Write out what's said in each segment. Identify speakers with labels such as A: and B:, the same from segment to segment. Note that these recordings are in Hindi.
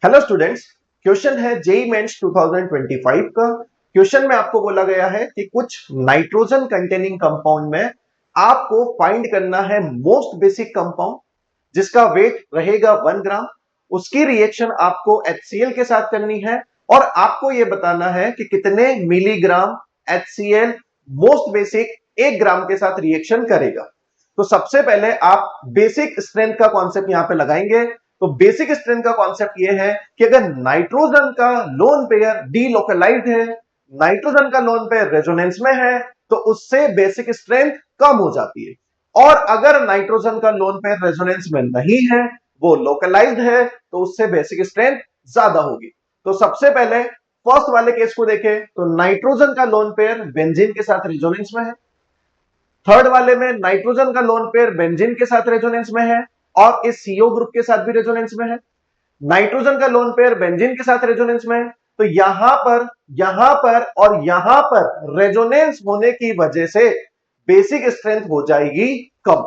A: हेलो स्टूडेंट्स, क्वेश्चन है जेईई मेंस 2025 का। क्वेश्चन में आपको बोला गया है कि कुछ नाइट्रोजन कंटेनिंग कंपाउंड में आपको फाइंड करना है मोस्ट बेसिक कंपाउंड जिसका वेट रहेगा 1 ग्राम। उसकी रिएक्शन आपको HCl के साथ करनी है और आपको यह बताना है कि कितने मिलीग्राम HCl मोस्ट बेसिक 1 ग्राम के साथ रिएक्शन करेगा। तो सबसे पहले आप बेसिक स्ट्रेंथ का कॉन्सेप्ट यहां पे लगाएंगे। तो बेसिक स्ट्रेंथ का कॉन्सेप्ट यह है कि अगर नाइट्रोजन का लोन पेयर डीलोकलाइज्ड है, नाइट्रोजन का लोन पेयर रेजोनेंस में है, तो उससे बेसिक स्ट्रेंथ कम हो जाती है। और अगर नाइट्रोजन का लोन पेयर रेजोनेंस में नहीं है, वो लोकलाइज्ड है, तो उससे बेसिक स्ट्रेंथ ज्यादा होगी। तो सबसे पहले फर्स्ट वाले केस को देखें तो नाइट्रोजन का लोन पेयर बेंजीन के साथ रेजोनेंस में है। थर्ड वाले में नाइट्रोजन का लोन पेयर बेंजीन के साथ रेजोनेंस में है और इस CO ग्रुप के साथ भी रेजोनेंस में है। नाइट्रोजन का लोन पेयर बेंजीन के साथ रेजोनेंस में है। तो यहां पर और यहां पर रेजोनेंस होने की वजह से बेसिक स्ट्रेंथ हो जाएगी कम।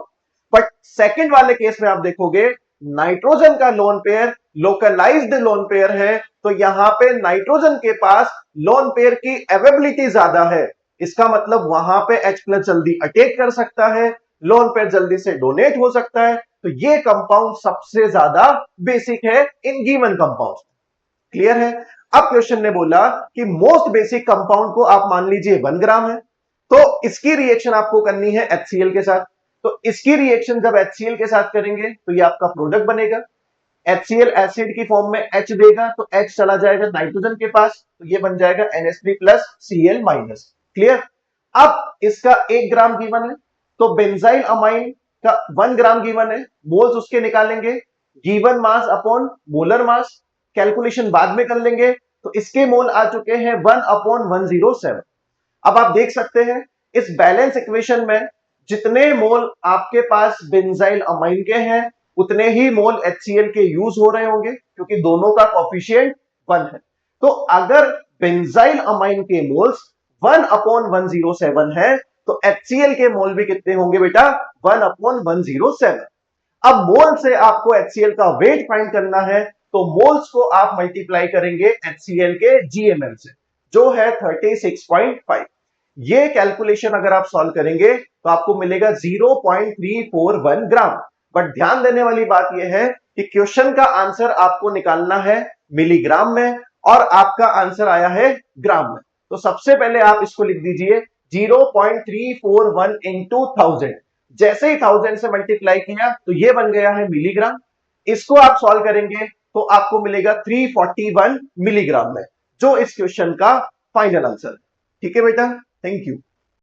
A: बट सेकंड वाले केस में आप देखोगे नाइट्रोजन का lone pair localized lone pair है, तो यहां पे नाइट्रोजन के पास लोन पेयर की अवेबिलिटी ज्यादा है। इसका मतलब वहां पे H+ जल्दी अटैक कर सकता है, लोन पेयर जल्दी से डोनेट हो सकता है। तो ये कंपाउंड सबसे ज्यादा बेसिक है इन गिवन कंपाउंड। क्लियर है? अब क्वेश्चन ने बोला कि मोस्ट बेसिक कंपाउंड को आप मान लीजिए 1 ग्राम है, तो इसकी रिएक्शन आपको करनी है HCl के साथ। तो इसकी रिएक्शन जब HCl के साथ करेंगे तो ये आपका प्रोडक्ट बनेगा। HCl एसिड की फॉर्म में H देगा, तो H चला जाएगा नाइट्रोजन के पास, तो ये बन जाएगा NH3+Cl-। क्लियर? अब इसका 1 ग्राम गिवन है, तो बेंजाइल अमाइन का 1 ग्राम गिवन है, मोल्स उसके निकालेंगे, given mass upon molar mass, calculation बाद में कर लेंगे। तो इसके मोल आ चुके हैं 1/107। अब आप देख सकते हैं इस बैलेंस इक्वेशन में जितने मोल आपके पास बेंजाइल अमाइन के हैं उतने ही मोल HCl के यूज हो रहे होंगे, क्योंकि दोनों का कोफिशिएंट 1 है। तो अगर बेंजाइल अमाइन के मोल्स 1/107 है, तो HCl के मोल भी कितने होंगे बेटा? 1/107। अब मोल से आपको HCl का वेट फाइंड करना है, तो मोल्स को आप मल्टीप्लाई करेंगे HCl के GML से, जो है 36.5। ये कैलकुलेशन अगर आप सॉल्व करेंगे तो आपको मिलेगा 0.341 ग्राम। बट ध्यान देने वाली बात यह है कि क्वेश्चन का आंसर आपको निकालना है मिलीग्राम में और आपका आंसर आया है ग्राम में। तो सबसे पहले आप इसको लिख दीजिए 0.341 इंटू 1000। जैसे ही 1000 से मल्टीप्लाई किया तो ये बन गया है मिलीग्राम। इसको आप सॉल्व करेंगे तो आपको मिलेगा 341 मिलीग्राम में, जो इस क्वेश्चन का फाइनल आंसर। ठीक है बेटा, थैंक यू।